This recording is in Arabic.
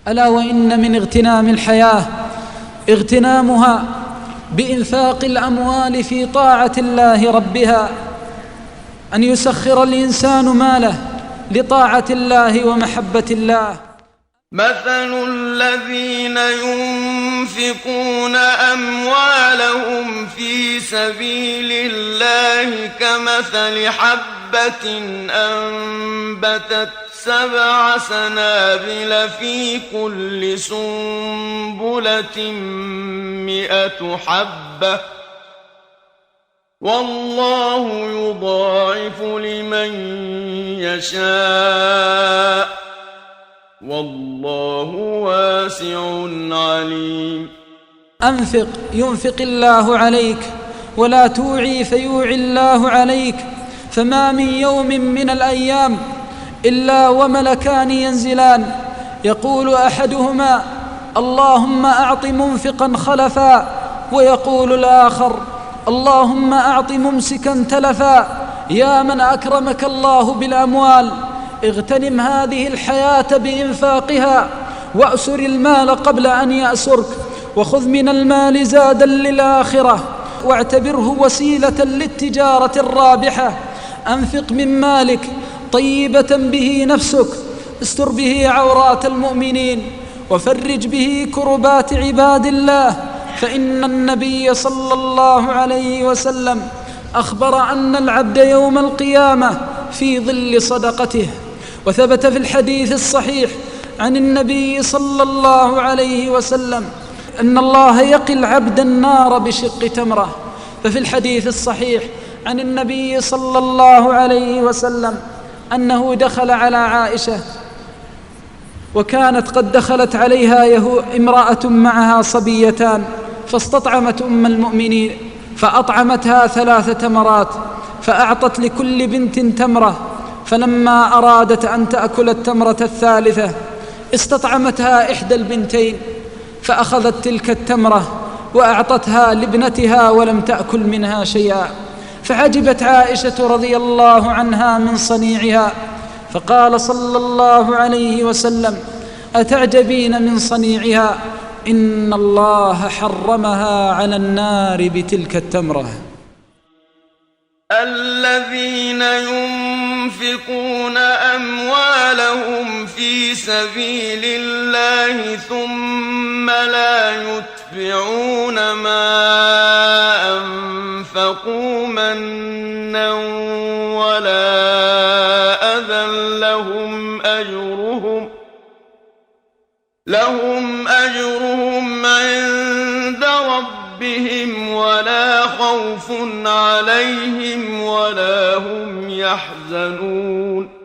ألا وإن من اغتنام الحياة اغتنامها بإنفاق الأموال في طاعة الله ربها، أن يسخر الإنسان ماله لطاعة الله ومحبة الله. مثل الذين ينفقون أموالهم في سبيل الله كمثل حبة أنبتت 7 سنابل في كل سنبلة 100 حبة، والله يضاعف لمن يشاء، والله واسع عليم. أنفق ينفق الله عليك، ولا توعي فيوعي الله عليك. فما من يوم من الأيام إلا وملكان ينزلان، يقول أحدهما اللهم أعط منفقا خلفا، ويقول الآخر اللهم أعط ممسكا تلفا. يا من أكرمك الله بالأموال، اغتنم هذه الحياة بإنفاقها، وأسر المال قبل أن يأسرك، وخذ من المال زادا للآخرة، واعتبره وسيلة للتجارة الرابحة. أنفق من مالك طيبة به نفسك، استر به عورات المؤمنين، وفرج به كربات عباد الله. فإن النبي صلى الله عليه وسلم أخبر أن العبد يوم القيامة في ظل صدقته. وثبت في الحديث الصحيح عن النبي صلى الله عليه وسلم أن الله يقي العبد النار بشق تمرة. ففي الحديث الصحيح عن النبي صلى الله عليه وسلم أنه دخل على عائشة، وكانت قد دخلت عليها امرأة معها صبيتان، فاستطعمت أم المؤمنين فأطعمتها 3 تمرات، فأعطت لكل بنت تمرة. فلما أرادت أن تأكل التمرة الثالثة استطعمتها إحدى البنتين، فأخذت تلك التمرة وأعطتها لابنتها ولم تأكل منها شيئا. فعجبت عائشة رضي الله عنها من صنيعها، فقال صلى الله عليه وسلم أتعجبين من صنيعها؟ إن الله حرمها على النار بتلك التمرة. الذين ينفقون أموالهم في سبيل الله ثم لا يتبعون ما أنفقوا منا ولا أذى لهم أجرهم عند ربهم ولا خوف عليهم ولا هم يحزنون.